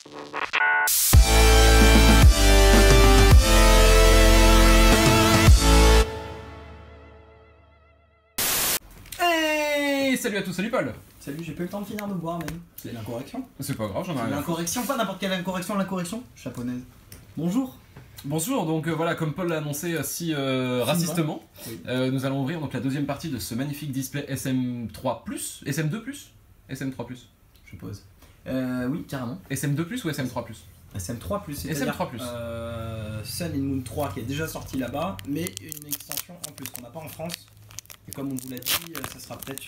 Hey, salut à tous, salut Paul. Salut, j'ai pas eu le temps de finir de boire même. C'est l'incorrection. C'est pas grave, j'en ai rien. L'incorrection, pas n'importe quelle incorrection, l'incorrection japonaise. Bonjour. Bonjour, donc voilà, comme Paul l'a annoncé si racistement, Oui. nous allons ouvrir donc la deuxième partie de ce magnifique display SM3+, SM2+, SM3+, Je suppose. Oui, carrément. SM2+, ou SM3+. SM3+, SM3+. Sun and Moon 3 qui est déjà sorti là-bas, mais une extension en plus qu'on n'a pas en France. Et comme on vous l'a dit, ça sera peut-être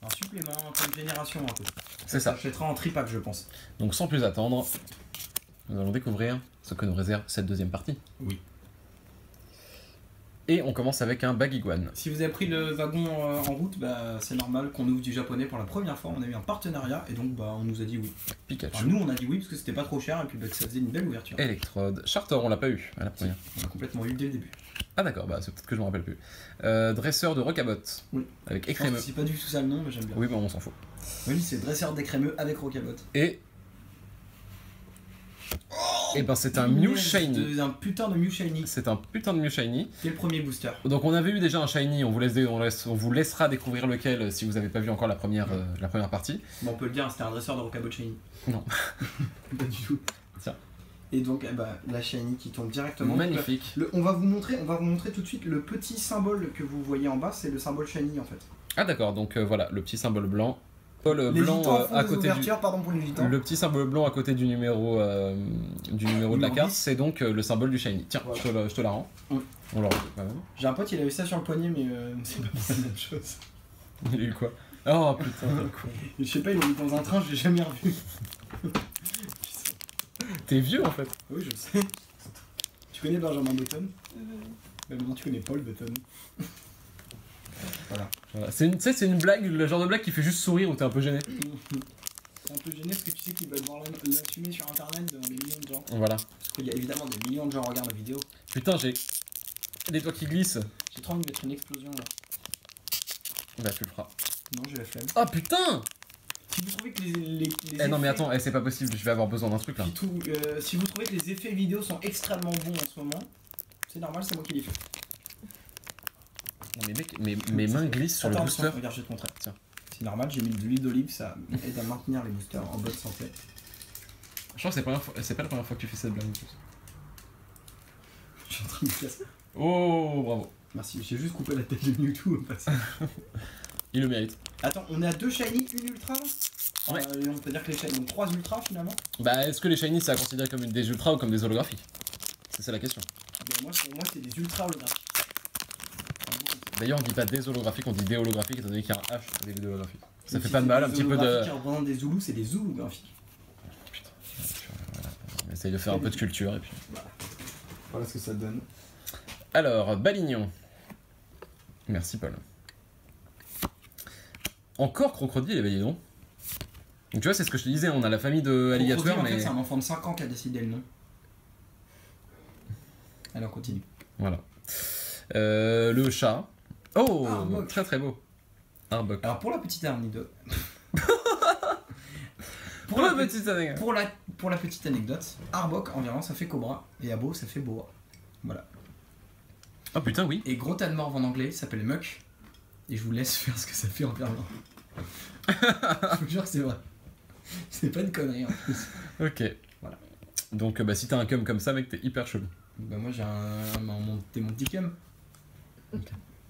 un supplément, comme génération un peu. C'est ça. Ça achètera en tripack, je pense. Donc sans plus attendre, nous allons découvrir ce que nous réserve cette deuxième partie. Oui. Et on commence avec un Baguiguane. Si vous avez pris le wagon en route, bah, c'est normal qu'on ouvre du japonais pour la première fois. On a eu un partenariat et donc bah, on nous a dit oui. Pikachu. Enfin, nous on a dit oui parce que c'était pas trop cher et puis bah, que ça faisait une belle ouverture. Électrode. Charter, on l'a pas eu à la première. On a complètement eu dès le début. Ah d'accord, bah c'est peut-être que je me rappelle plus. Dresseur de Rocabot. Oui. Avec Je pense écrémeux. que c'est pas du tout ça le nom, mais j'aime bien. Oui, bon, on s'en fout. Oui, c'est dresseur d'écrémeux avec Rocabot. Et ben c'est un Mew Shiny. Un putain de Mew Shiny. C'est un putain de Mew Shiny. C'est le premier booster. Donc on avait eu déjà un Shiny, on vous laissera découvrir lequel si vous n'avez pas vu encore la première partie. Bon, on peut le dire, c'était un dresseur de Rocabot Shiny. Non. Pas du tout. Tiens. Et donc bah, la Shiny qui tombe directement. Magnifique. On va vous montrer tout de suite le petit symbole que vous voyez en bas, c'est le symbole Shiny en fait. Ah d'accord, donc voilà, le petit symbole blanc. Le Les blanc gitans font à des côté ouvertures, pardon pour les gitans. Le petit symbole blanc à côté du numéro de la carte, c'est donc le symbole du Shiny. Tiens, Voilà. je te la rends. Oui. On le rend quand même. J'ai un pote, il a eu ça sur le poignet, mais c'est pas la même chose. Il a eu quoi? Oh putain, quel con. Je sais pas, il l'a mis dans un train, je l'ai jamais revu. T'es vieux en fait. Oui, je sais. Tu connais Benjamin Button? Bah maintenant tu connais Paul Button. Voilà. Voilà. C'est une blague, le genre de blague qui fait juste sourire ou t'es un peu gêné. C'est un peu gêné parce que tu sais qu'il va devoir l'assumer sur internet devant des millions de gens. Voilà. Parce qu'il y a évidemment des millions de gens qui regardent la vidéo. Putain, j'ai des doigts qui glissent. J'ai trop envie de mettre une explosion là. Bah tu le feras. Non, j'ai la flemme. Oh putain. Si vous trouvez que les Eh non mais effets- attends, c'est pas possible, je vais avoir besoin d'un truc là. si vous trouvez que les effets vidéo sont extrêmement bons en ce moment, c'est normal, c'est moi qui les fais. Non mais mec, mes mains glissent sur le Attends, booster. regarde, je vais te montrer. Tiens. C'est normal, j'ai mis de l'huile d'olive, ça aide à maintenir les boosters en bonne santé. Je crois que c'est pas la première fois que tu fais cette blague en plus. Je suis en train de me casser. Oh bravo. Merci, j'ai juste coupé la tête de Mewtwo au passage. Il le mérite. Attends, on est à 2 shiny, une ultra là. Ouais. On peut dire que les shiny, donc 3 ultras finalement. Bah est-ce que les shiny c'est à considérer comme des ultras ou comme des holographiques? C'est ça la question. Ben, moi, pour moi, c'est des ultra holographiques. D'ailleurs on dit pas des holographiques, on dit des holographiques étant donné qu'il y a un H au début de holographique. Ça Donc, fait si pas de c'est mal, des un petit peu de... holographiques qui représentent des Zoulous, c'est des Zoulous graphiques. Putain, voilà. On essaye de faire un peu de culture et puis... Voilà ce que ça donne. Alors, Balignon. Merci Paul. Encore crocodile, bah dis donc. Donc tu vois, c'est ce que je te disais, on a la famille de alligators, Crocodile, en mais... fait, c'est un enfant de 5 ans qui a décidé le nom. Allez, on continue. Voilà. Le chat. Oh, Arbok. très très beau. Arbok. Alors, pour la petite anecdote. Pour la petite anecdote. Pour la petite anecdote, Arbok en virant ça fait Cobra et Abo ça fait Boa. Voilà. Oh putain, oui. Et gros tas de morve en anglais s'appelle Muck. Et je vous laisse faire ce que ça fait en verlan. Je vous jure que c'est vrai. C'est pas une connerie en plus. Ok. Voilà. Donc bah si t'as un cum comme ça, mec, t'es hyper chelou. Bah moi j'ai mon petit cum.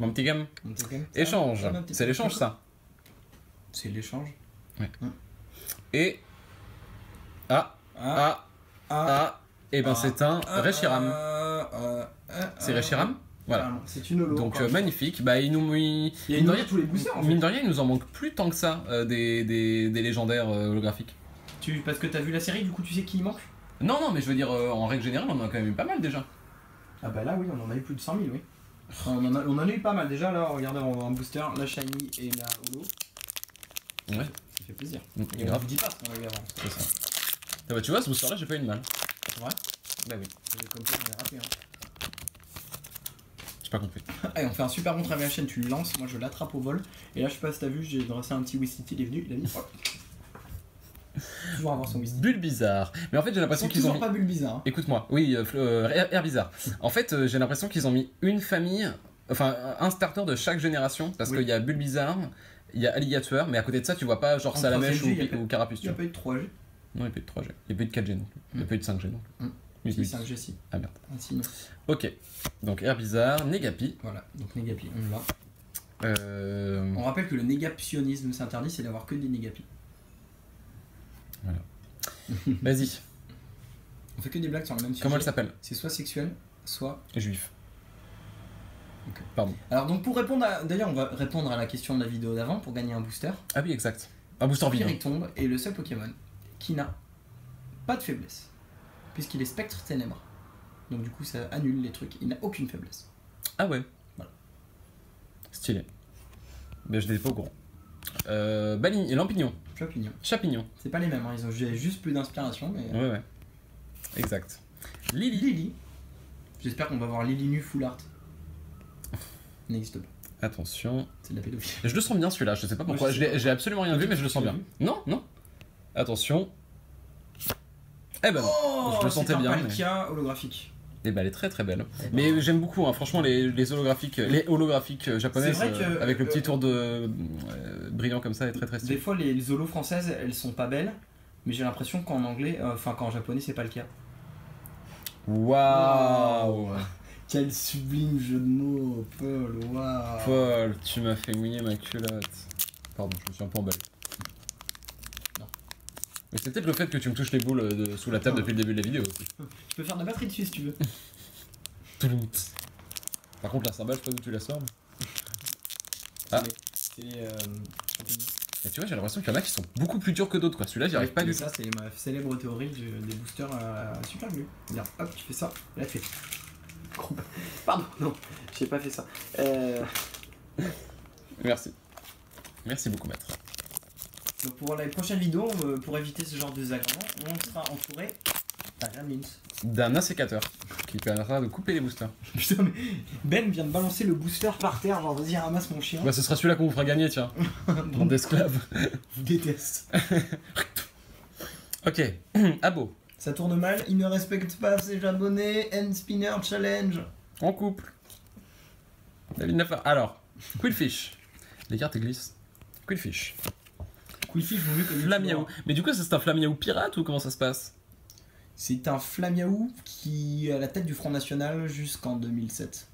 Mon petit cum. Mon petit cum. Échange. Ça va, petit C'est cum. l'échange ça. C'est l'échange. Et... Ah. Et ben c'est un Reshiram. C'est Reshiram. Voilà. C'est une holo. Donc encore. magnifique. Bah il nous... Il y a une tous les boosters en fait. Mine de rien, il nous en manque plus tant que ça des légendaires holographiques. Parce que t'as vu la série, du coup tu sais qui il manque. Non, non, mais je veux dire, en règle générale, on en a quand même eu pas mal déjà. Ah bah là oui, on en a eu plus de 100 000, oui. On en a eu pas mal déjà, là, regardez, on a un booster, la shiny et la holo. Ouais. Ça fait plaisir. Et Et on grave. vous dit pas ce qu'on a eu avant. C'est ça. Ah bah tu vois, ce booster là, j'ai pas eu de mal. C'est vrai. Bah oui. Comme ça, on est raté. J'ai pas compris. Allez, on fait un super bon travail à la chaîne, tu le lances, moi je l'attrape au vol. Et là, je sais pas si t'as vu, j'ai dressé un petit Wistiti, il est venu, il a mis. Toujours avoir son whisky. Bulbizarre. Mais en fait, j'ai l'impression qu'ils ont toujours mis... pas Bulbizarre. Hein. Écoute-moi, oui, Herbizarre. En fait, j'ai l'impression qu'ils ont mis une famille, enfin un starter de chaque génération, parce qu'il y a Bulbizarre, il y a Alligator, mais à côté de ça, tu vois pas genre Salamèche ou Carapuce. Il n'y a pas eu de 3G. Non, il n'y a pas eu de 3G. Il n'y a pas eu de 4G non plus. Il n'y a pas eu de 5G non plus. Si, 5G si. Ah merde. Ah, si, non. Ok. Donc Herbizarre, Negapi. Voilà, donc Negapi, on l'a. On rappelle que le négationnisme c'est interdit, c'est d'avoir que des Negapis. Voilà. Vas-y. On fait que des blagues sur le même sujet. Comment elle s'appelle? C'est soit sexuel, soit Juif. Ok. Pardon. Alors donc pour répondre à... D'ailleurs on va répondre à la question de la vidéo d'avant pour gagner un booster. Ah oui, exact. Un booster vide. Pyrrhictombe est le seul Pokémon qui n'a pas de faiblesse. Puisqu'il est spectre ténèbres. Donc du coup ça annule les trucs, il n'a aucune faiblesse. Ah ouais. Voilà. Stylé. Mais je n'étais pas au courant. Lampignon. Chapignon. C'est pas les mêmes, hein. Ils ont juste plus d'inspiration. Mais... Ouais. Exact. Lily. J'espère qu'on va voir Lily nu full art. N'existe pas. Attention. C'est de la pédophilie. Je le sens bien celui-là, je sais pas pourquoi. J'ai absolument rien vu, mais je le sens bien. Non. Attention. Eh ben non. Je le sentais bien. C'est un Palkia holographique. Et bah elle est très très belle. Mais j'aime beaucoup, hein, franchement, les holographiques japonaises avec le petit tour de brillant comme ça est très très stylé. Des fois les holos françaises elles sont pas belles, mais j'ai l'impression qu'en anglais, qu'en japonais c'est pas le cas. Waouh. Quel sublime jeu de mots, Paul, waouh. Paul, tu m'as fait mouiller ma culotte. Pardon, je me suis un peu emballé. Non. Mais c'est peut-être le fait que tu me touches les boules sous la table depuis le début de la vidéo aussi. Je peux faire de la batterie dessus si tu veux. Par contre la cymbale, je sais pas d'où tu la sors. Ah. Et tu vois, j'ai l'impression qu'il y en a qui sont beaucoup plus durs que d'autres quoi. Celui-là, j'y arrive pas du tout. Ça, c'est ma célèbre théorie des boosters super glue. Dire, hop, tu fais ça, et là tu fais. Pardon, non, j'ai pas fait ça. Merci beaucoup, maître. Donc pour les prochaines vidéos, pour éviter ce genre de désagréments, on sera entouré d'un Gremlins. D'un assécateur qui permettra de couper les boosters. Putain, mais Ben vient de balancer le booster par terre, genre vas-y ramasse mon chien. Bah ce sera celui-là qu'on vous fera gagner, tiens. Bande d'esclaves. Je vous déteste. Ok, Abo. Ça tourne mal, il ne respecte pas ses abonnés, End Spinner Challenge. En couple. David Nafar. Alors, Quillfish. Les cartes glissent. Quillfish. Quillfish vaut mieux que Flamiaou. Mais du coup, c'est un Flamiaou pirate ou comment ça se passe? C'est un Flamiaou qui est à la tête du Front National jusqu'en 2007.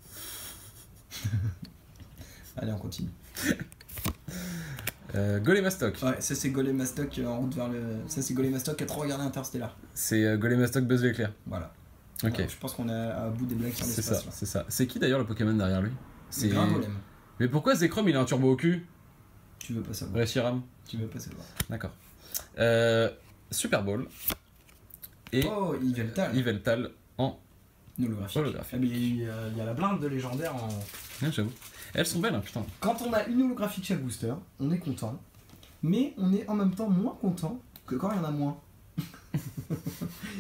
Allez, on continue. Golémastoc. Ouais, ça c'est Golémastoc en route vers le. Ça c'est Golémastoc qui a trop regardé Interstellar. C'est Golémastoc Buzz l'éclair. Voilà. Ok. Alors, je pense qu'on est à bout des blagues sur l'espace. C'est ça. C'est qui d'ailleurs le Pokémon derrière lui? C'est Gringolem. Mais pourquoi Zekrom il a un turbo au cul? Tu veux pas savoir. Reshiram. Tu veux pas savoir. D'accord. Super Ball. Et oh, Yveltal en holographique. Ah, mais il y a la blinde de légendaire en. Ouais, j'avoue. Elles sont belles, hein, putain. Quand on a une holographique chaque booster, on est content. Mais on est en même temps moins content que quand il y en a moins.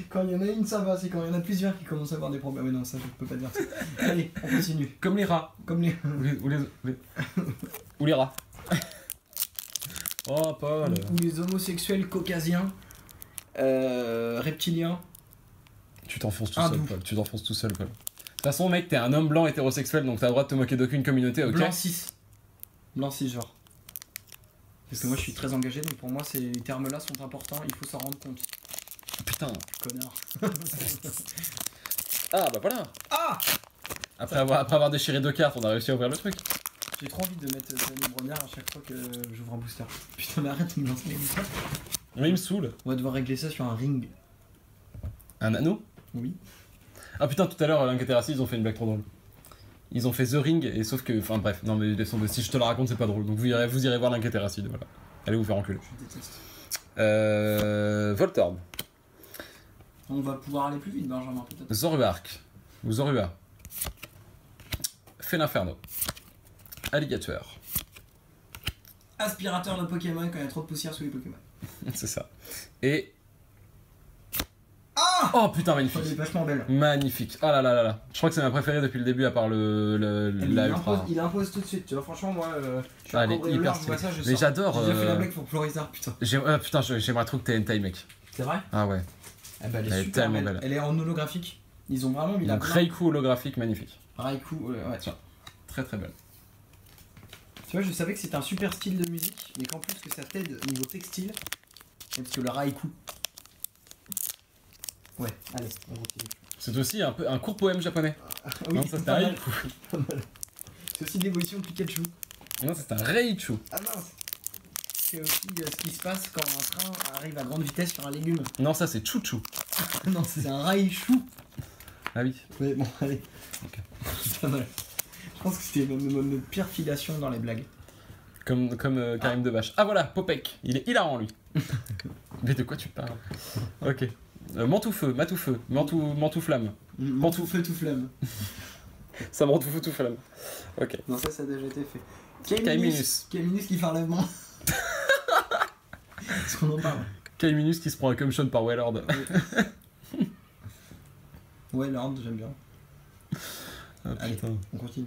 Quand il y en a une, ça va. C'est quand il y en a plusieurs qui commencent à avoir des problèmes. Mais non, ça, je peux pas dire ça. Allez, on continue. Comme les rats. Comme les. Ou les rats. Oh, Paul. Ou les homosexuels caucasiens. Reptiliens. Tu t'enfonces tout seul, Paul. Tu t'enfonces tout seul, Paul. De toute façon, mec, t'es un homme blanc hétérosexuel, donc t'as le droit de te moquer d'aucune communauté, ok? Blanc 6. Blanc 6, genre. Parce que moi, je suis très engagé, donc pour moi, ces termes-là sont importants, il faut s'en rendre compte. Putain. Connard. Ah, bah voilà. Ah. Après avoir déchiré 2 cartes, on a réussi à ouvrir le truc. J'ai trop envie de mettre Samy Brognard à chaque fois que j'ouvre un booster. Putain, mais arrête de me lancer les boosters. Mais il me saoule. On va devoir régler ça sur un ring. Un anneau? Oui. Ah putain, tout à l'heure, l'Incaterassi, ils ont fait une blague trop drôle. Ils ont fait The Ring, et sauf que. Enfin bref, non mais si je te la raconte, c'est pas drôle. Donc vous irez voir l'Incaterassi, voilà. Allez vous faire enculer. Je déteste. Voltorb. On va pouvoir aller plus vite, Benjamin, peut-être. Zoruark. Ou Zorua. Félinferno. Alligator. Aspirateur de Pokémon quand il y a trop de poussière sous les Pokémon. C'est ça. Et. Ah Oh putain, Elle est magnifique. vachement belle. Magnifique. Oh là là là là. Je crois que c'est ma préférée depuis le début, à part la Ultra. Il impose tout de suite, tu vois, franchement, moi, je suis Ah, un elle est cambrioleur, hyper je vois stylée. ça, je Mais sors. j'adore. J'ai déjà fait la blague pour Florizard, putain. Putain, j'aimerais trop que t'aies hentai, mec. C'est vrai? Ah ouais. Eh ben, elle Elle est est super tellement belle. belle. Elle est en holographique. Ils ont vraiment mis la Donc main. Reiku holographique, magnifique. Raikou, ouais. Tiens, très très belle. Tu vois, je savais que c'était un super style de musique, mais qu'en plus que ça t'aide niveau textile. Parce que le Raikou. Ouais, allez, on continue. C'est aussi un peu un court poème japonais. Ah, oui, Non, ça c'est pas un mal, Reiku. pas mal. C'est aussi de l'évolution de Pikachu. Non, c'est un Reichu. Ah mince. C'est aussi ce qui se passe quand un train arrive à grande vitesse sur un légume. Non, ça c'est Chuchu. Non, c'est un Raichu. Ah oui. Mais bon, allez. Ok. C'est pas mal. Je pense que c'était notre pire filiation dans les blagues. Comme Karim Debache. Ah voilà, Popek. Il est hilarant lui. Mais de quoi tu parles? Ok. Mantoufeu, Matoufeu, Mantouflamme. Tout feu, tout flamme. Ça Mantoufeu, tout flamme. Ok. Non, ça a déjà été fait. Kaiminus. Kaiminus qui fait un lavement. Est-ce qu'on en parle? Kaiminus qui se prend un cumshot par Wellord. Ouais, Lord, j'aime bien. Ah, Allez. putain. On continue.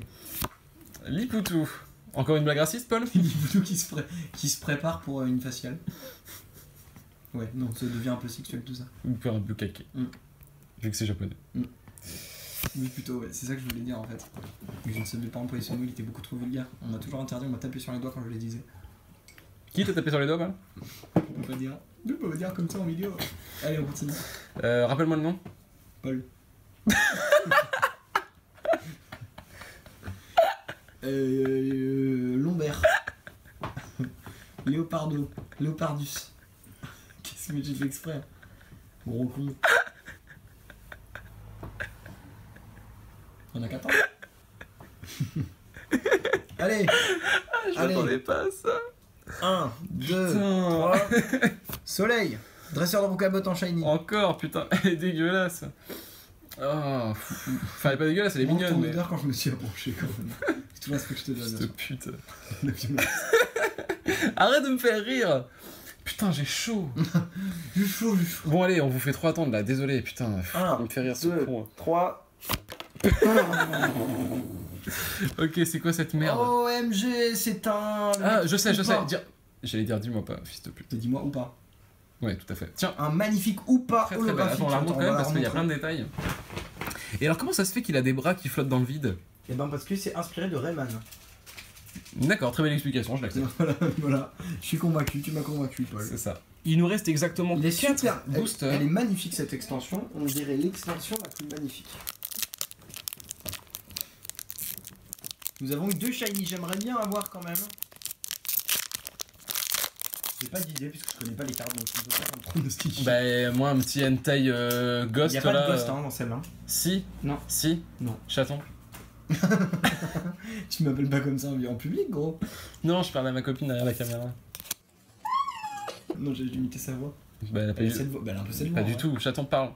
Lipoutou. Encore une blague raciste, Paul? Lipoutou qui se prépare pour une faciale. Ouais, non, ça devient un peu sexuel tout ça. Ou un peu caqué. Vu que c'est japonais. Oui, plutôt, ouais, c'est ça que je voulais dire en fait. Mais je ne savais pas employer ce mot, il était beaucoup trop vulgaire. On m'a toujours interdit, on m'a tapé sur les doigts quand je le disais. Qui t'a tapé sur les doigts, Paul? On peut pas dire. On peut pas dire comme ça en vidéo. Allez, on continue. Rappelle-moi le nom. Paul. Lombert. Léopardo. Léopardus. Qu'est-ce que j'ai fait exprès? Gros con. On a 4 ans. Allez. Je m'attendais pas à ça. 1, 2, Putain. 3. Soleil. Dresseur de boucabotte en shiny. Encore, putain, elle est dégueulasse. Oh, enfin, elle est pas dégueulasse, elle est mignonne, ton mais. odeur quand je me suis approché quand même. C'est tout ce que je te donne. Cette pute. La violence. Arrête de me faire rire. Putain, j'ai chaud. J'ai chaud, j'ai chaud. Bon, allez, on vous fait trop attendre là, désolé, putain. Il me fait rire ce 2, con. 3. Ok, c'est quoi cette merde? OMG, c'est un. Ah, je sais. Oupa. J'allais dire, dis-moi pas, fils de pute. Dis-moi ou pas. Ouais, tout à fait. Tiens, Un magnifique ou pas très très belle. holographique. Attends, on la remonte quand même parce qu'il y a plein de. de détails. Et alors, comment ça se fait qu'il a des bras qui flottent dans le vide? Et ben parce que c'est inspiré de Rayman. D'accord, très belle explication, je l'accepte. Voilà. Je suis convaincu, tu m'as convaincu, Paul. C'est ça. Il nous reste exactement Il est 4 super. boosters. Elle est magnifique cette extension. On dirait l'extension la plus magnifique. Nous avons eu 2 shiny. J'aimerais bien avoir quand même. J'ai pas d'idée puisque je connais pas les cartes donc je ne peux pas prendre trop de stitch. Bah, moi, un petit hentai ghost Il y a pas là. de ghost hein, dans celle-là. Si. Non. Si. Non. Chaton. Tu m'appelles pas comme ça en public, gros. Non, je parle à ma copine derrière la caméra. Non, j'ai imité sa voix. Bah, elle a pas, Elle, eu- a cette voix. Bah, elle a un peu cette pas voix. du tout. Chaton parle.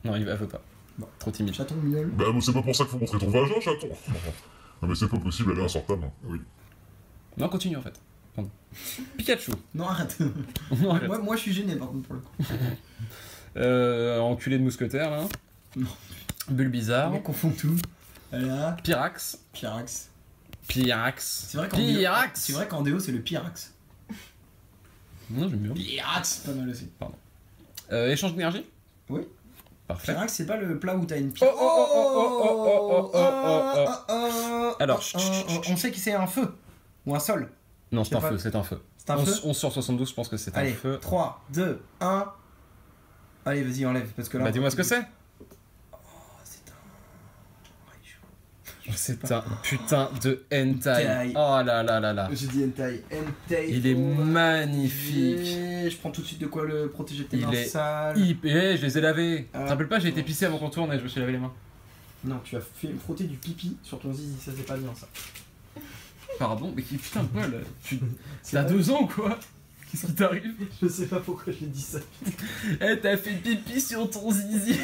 Non, elle veut pas. Bon. Trop timide. Chaton mignol. Bah, c'est pas pour ça qu'il faut montrer ton vagin, chaton. Non, mais c'est pas possible, elle est insortable. Oui. Non, continue en fait. Pardon. Pikachu. Non, arrête. Non, arrête. moi, je suis gêné par contre pour le coup. Enculé de mousquetaire là. Non. Bulbizarre. On confond tout. Voilà. Pyrax. Pyrax. Pyrax. C'est vrai qu'en Pyrax. C'est vrai qu'en déo c'est le Pyrax. Non, j'aime bien. Pyrax, pas mal aussi. Échange d'énergie. Oui. Parfait. Pyrax, c'est pas le plat où t'as une Oh, oh, oh, oh, oh, oh, oh. Alors, chut, chut, chut. on sait que c'est un feu ou un sol. Non, c'est un pas- feu, c'est un feu. C'est un feu. 11 sur 72, je pense que c'est un Allez, feu. 3, 2, 1. Allez, vas-y, enlève parce que là. Bah, dis-moi ce que c'est. Oh, c'est un. C'est un putain de hentai. Hentai. Oh là là là là. J'ai dit hentai. Hentai. Il est oh, magnifique. Je prends tout de suite de quoi le protéger de tes Il mains est sales. je les ai lavés. Ah. Tu te rappelles pas, j'ai été pissé avant qu'on tourne et je me suis lavé les mains. Non, tu as fait frotter du pipi sur ton zizi, ça c'est pas bien ça. Pardon, mais putain, Paul, C'est t'as pas- 2 ans ou quoi? Qu'est-ce qui t'arrive? Je sais pas pourquoi j'ai dit ça. Eh, t'as fait pipi sur ton zizi.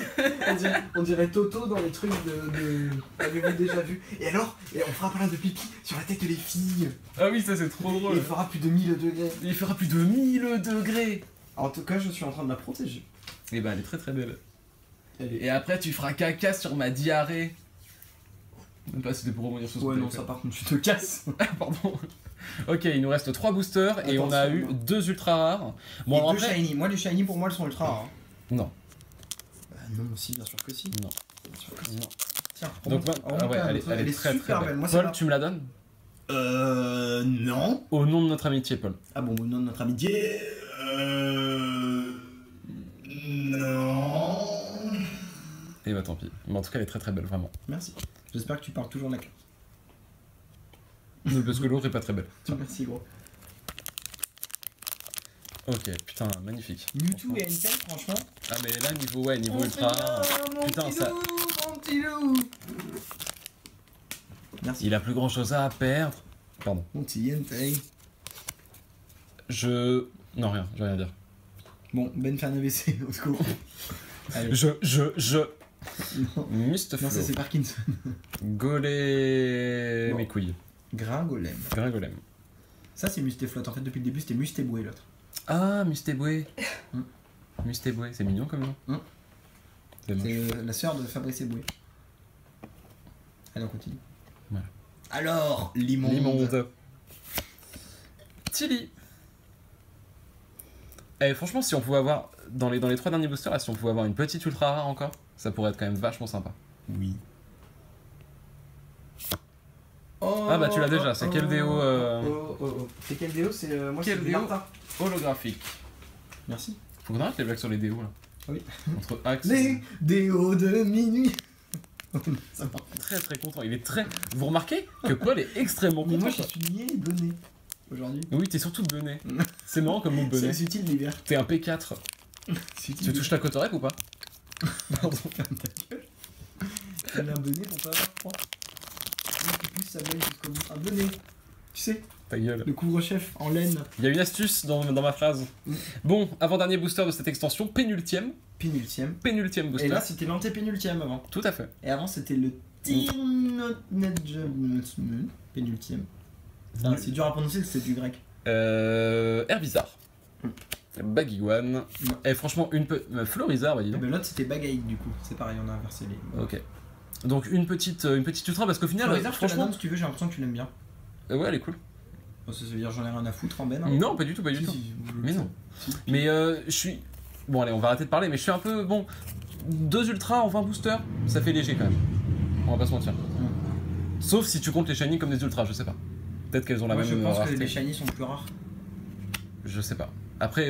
On dirait Toto dans les trucs de... Avez-vous déjà vu? Et alors, on fera plein de pipi sur la tête des filles. Ah oui, ça c'est trop Et drôle. il fera plus de 1000 degrés. Il fera plus de 1000 degrés. En tout cas, je suis en train de la protéger. Et ben, elle est très très belle. Et après, tu feras caca sur ma diarrhée. Même pas, c'était pour rebondir sur ce Ouais, que non, t'avais ça par contre, tu te casses. fait. Pardon. Ok, il nous reste 3 boosters et on a Attention, eu hein. 2 ultra rares. Bon, Et alors deux après. shiny. Moi, les shiny pour moi, elles sont ultra rares. Non, Bah, non, si, bien sûr que si. non, Bien sûr que si. non. Tiens, Donc, remonte- ah remonte ouais, la elle nôtre, est très super très belle. belle. Moi, Paul, ça tu me la donnes? Non. Au nom de notre amitié, Paul. Ah bon, au nom de notre amitié. Non. Et bah tant pis. Mais en tout cas, elle est très très belle, vraiment. Merci. J'espère que tu parles toujours de la carte. Parce que l'autre est pas très belle. Merci, gros. Ok, putain, magnifique. Mewtwo et Entei, franchement. Ah, mais là, niveau ultra rare. Putain, ça. Mon petit loup. Merci. Il a plus grand chose à perdre. Pardon. Mon petit Entei. Non, rien, j'ai rien à dire. Bon, Ben fait un AVC, au secours. Allez. Non, Mustaflo. non, ça c'est Parkinson. Golem. Bon. Mes couilles. Gringolem. Gringolem. Ça c'est Mustaflot. En fait, depuis le début, c'était Mustéboué l'autre. Ah, Mustéboué. Hmm. Mustéboué, c'est mignon comme nom. Hmm. C'est moche. C'est la sœur de Fabrice Eboué. Allez, on continue. Voilà. Alors, l'immonde. L'immonde. Tilly. Eh, franchement, si on pouvait avoir, dans les 3 derniers boosters, là, si on pouvait avoir une petite ultra rare encore, ça pourrait être quand même vachement sympa. Oui. Oh, Ah bah tu l'as déjà, c'est quel déo C'est quel déo? C'est moi Quel c'est déo Martha. holographique. Merci. Faut qu'on arrête les blagues sur les déos là. Ah oui. Entre Axe. Les déos de minuit. Ça marche. Très très content. Il est très. Vous remarquez que Paul est extrêmement Mais content. moi je suis niais et bonnet aujourd'hui. Oui, t'es surtout bonnet. C'est marrant comme mot bonnet. C'est utile l'hiver. T'es un P4. Tu touches ta cotorette ou pas? Pardon, ferme ta gueule. Il a un bonnet pour pas avoir froid. Il pousse sa gueule jusqu'au bout. Un bonnet. Tu sais, Ta gueule. le couvre-chef en laine. Il y a une astuce dans ma phrase. Bon, avant-dernier booster de cette extension, pénultième Pénultième. booster. Et là c'était l'antépénultième avant. Tout à fait. Et avant c'était le pénultième. Ah, c'est dur à prononcer, c'est du grec. Herbizarre. Bagiguan. Et franchement, Florizard, bah dis Et donc. ben l'autre c'était Bagaïd du coup. C'est pareil, on a inversé les. Ok. Donc une petite ultra parce qu'au final, Florizard, je te la franchement. donne si tu veux, j'ai l'impression que tu l'aimes bien. Ouais, elle est cool. Bon, ça veut dire j'en ai rien à foutre en ben. Hein. Non, pas du tout, pas du Si, tout. si, Mais non. Si. Mais je suis. Bon, allez, on va arrêter de parler, mais je suis un peu. Bon, 2 ultras en 20 boosters, ça fait léger quand même. On va pas se mentir. Sauf si tu comptes les shiny comme des ultras, je sais pas. Peut-être qu'elles ont la Moi même je pense que rareté. les shiny sont plus rares. Je sais pas. Après,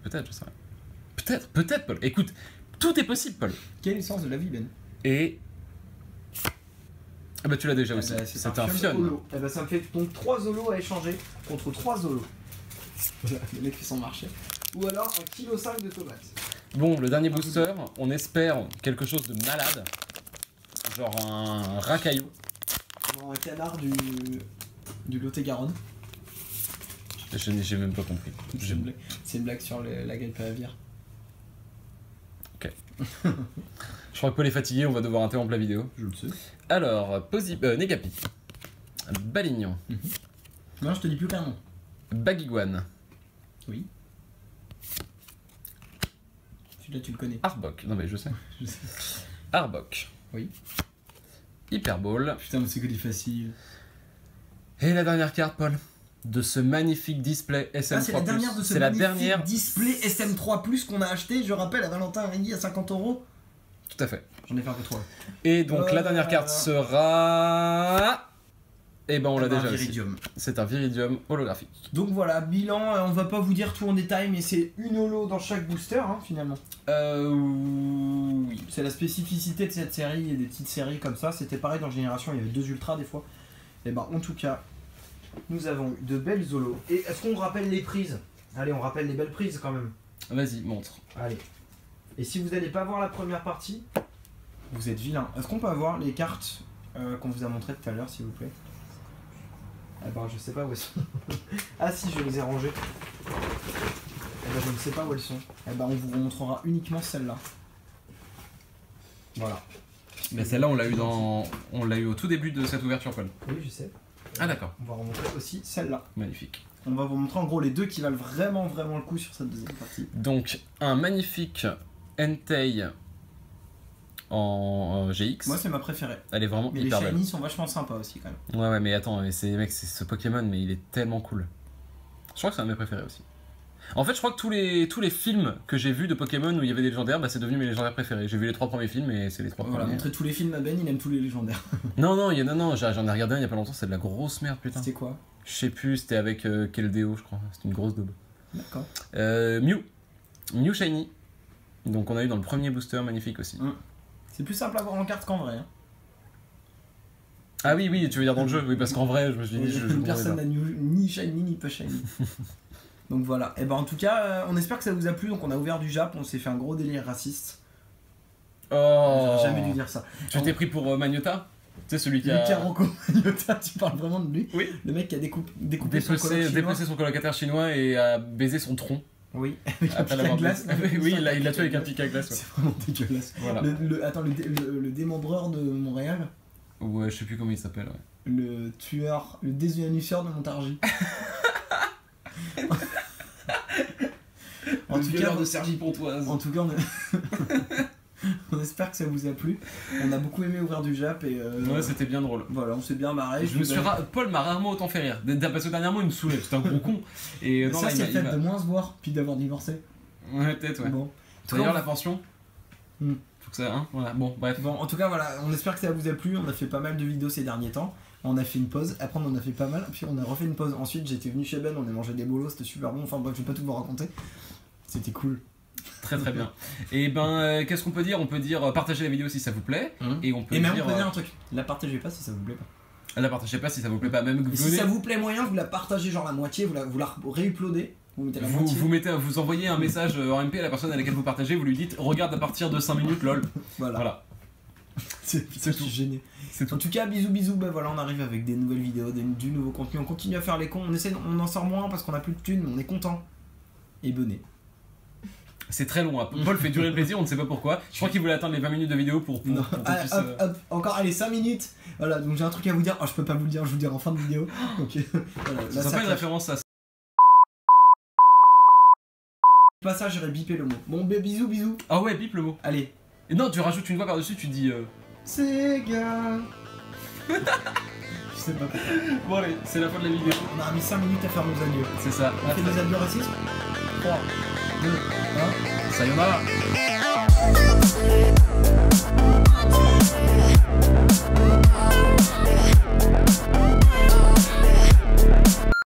peut-être, je sais rien. Peut-être, Paul. Écoute, tout est possible, Paul. Quelle licence de la vie, Ben? Et. Ah bah tu l'as déjà aussi. C'est un Fion. holo. Eh ben, ça me fait donc 3 zolos à échanger contre 3 zolos. Voilà, les mecs qui sont marchés. Ou alors 1,5 kg de tomates. Bon, le dernier booster, on espère quelque chose de malade. Genre un racaillou. Non, un canard du Lot-et-Garonne. J'ai même pas compris. C'est une blague sur la gueule aviaire. Je crois que Paul est fatigué, on va devoir interrompre la vidéo. Je le sais. Alors, Negapi. Balignon. Non, je te dis plus qu'un nom. Bagiguan. Oui. Celui-là, tu le connais. Arbok. Non mais je sais. Je sais. Arbok. Oui. Hyperball. Putain, mais c'est que des faciles. Et la dernière carte, Paul, de ce magnifique display SM3+. Ah, c'est la dernière de ce C'est la magnifique dernière. display SM3+, qu'on a acheté, je rappelle, à Valentin Rigui à 50 €. Tout à fait. J'en ai fait un peu trop. Et donc la dernière carte sera. Eh ben on l'a déjà aussi. Viridium. C'est un Viridium holographique. Donc voilà, bilan, on va pas vous dire tout en détail, mais c'est une holo dans chaque booster, hein, finalement. Oui. C'est la spécificité de cette série et des petites séries comme ça. C'était pareil dans Génération, il y avait 2 ultras des fois. Et ben en tout cas, nous avons eu de belles holos. Et est-ce qu'on rappelle les prises? Allez, on rappelle les belles prises quand même. Vas-y, montre. Allez. Et si vous n'allez pas voir la première partie, vous êtes vilain. Est-ce qu'on peut avoir les cartes qu'on vous a montrées tout à l'heure, s'il vous plaît? Eh ben, je sais pas où elles sont. Ah si, je les ai rangées. Eh ben, je ne sais pas où elles sont. Eh ben, on vous montrera uniquement celle-là. Voilà. Mais celle-là, on l'a eu au tout début de cette ouverture, Paul. Oui, je sais. Ah d'accord. On va vous montrer aussi celle-là. Magnifique. On va vous montrer en gros les deux qui valent vraiment le coup sur cette deuxième partie. Donc un magnifique Entei en GX. Moi, c'est ma préférée. Elle est vraiment Mais les hyper belle. shiny sont vachement sympas aussi quand même. Ouais, mais attends, mais mec, c'est ce Pokémon, mais il est tellement cool. Je crois que c'est un de mes préférés aussi. En fait, je crois que tous les films que j'ai vus de Pokémon où il y avait des légendaires, bah, c'est devenu mes légendaires préférés. J'ai vu les 3 premiers films et c'est les 3 Voilà, premiers. montrer tous les films à Ben, il aime tous les légendaires. Non, j'en ai regardé un il y a pas longtemps, c'est de la grosse merde, putain. C'était quoi? Je sais plus, c'était avec Keldeo, je crois. C'était une grosse daube. D'accord. Mew Shiny. Donc on a eu dans le premier booster, magnifique aussi. C'est plus simple à voir en carte qu'en vrai. Hein. Ah oui, tu veux dire dans le jeu? Oui, parce qu'en vrai, je me suis dit, Personne n'a ni shiny ni pas shiny. Donc voilà. Et ben en tout cas, on espère que ça vous a plu. Donc on a ouvert du Jap, on s'est fait un gros délire raciste. Oh. J'aurais jamais dû dire ça. Tu t'es pris pour Magnota? Tu sais, celui qui a. Luca Rocco Magnota, tu parles vraiment de lui? Oui. Le mec qui a découpé Dépecé son colocataire chinois et a baisé son tronc. Oui, avec un pic à glace. Oui, il l'a tué avec un pic à glace. Ouais. C'est vraiment dégueulasse. Voilà. Le démembreur de Montréal. Ouais, je sais plus comment il s'appelle. Ouais. Le tueur, le désunisseur de Montargis. En tout cas, de Sergi Pontoise. En tout cas, on espère que ça vous a plu. On a beaucoup aimé ouvrir du Jap et ouais, c'était bien drôle. Voilà, on s'est bien marré. Paul m'a rarement autant fait rire. Parce que dernièrement, il me saoulait. C'était un gros con. Et ça, c'est le fait de moins se voir puis d'avoir divorcé. Ouais, peut-être, ouais. Bon. D'ailleurs, la pension. Faut que ça. Hein, voilà. Bon, bref. Bon, en tout cas, voilà. On espère que ça vous a plu. On a fait pas mal de vidéos ces derniers temps. On a fait une pause. Après, on en a fait pas mal. Puis, on a refait une pause. Ensuite, j'étais venu chez Ben. On a mangé des bolos. C'était super bon. Enfin, bref, je vais pas tout vous raconter. C'était cool. Très très bien. Et ben, qu'est-ce qu'on peut dire? On peut dire partagez la vidéo si ça vous plaît. Et on peut dire un truc. La partagez pas si ça vous plaît pas. La partagez pas si ça vous plaît pas. Même si ça vous plaît moyen, vous la partagez genre la moitié, vous la réuploadez. Vous envoyez un message en MP à la personne à laquelle vous partagez, vous lui dites regarde à partir de 5 minutes lol. Voilà. C'est tout. Gêné. En tout cas, bisous. Bah voilà, on arrive avec des nouvelles vidéos, du nouveau contenu. On continue à faire les cons. On en sort moins parce qu'on a plus de thunes, mais on est content. Et bonnet. C'est très long, hein. Paul fait durer le plaisir, on ne sait pas pourquoi. Je crois qu'il voulait atteindre les 20 minutes de vidéo pour qu'on puisse... Hop, encore, allez, 5 minutes. Voilà, donc j'ai un truc à vous dire. Je peux pas vous le dire, je vous le dirai en fin de vidéo. Donc, voilà, ça sera pas une référence à ça. Pas ça, j'aurais bipé le mot. Bon, bisous. Ah ouais, bip le mot. Allez. Et non, tu rajoutes une voix par-dessus, tu dis... Sega. Je sais pas pourquoi. Bon allez, c'est la fin de la vidéo. On a mis 5 minutes à faire nos adieux. C'est ça. On fait des adieux racistes. 3, 2, 1. Sayonara.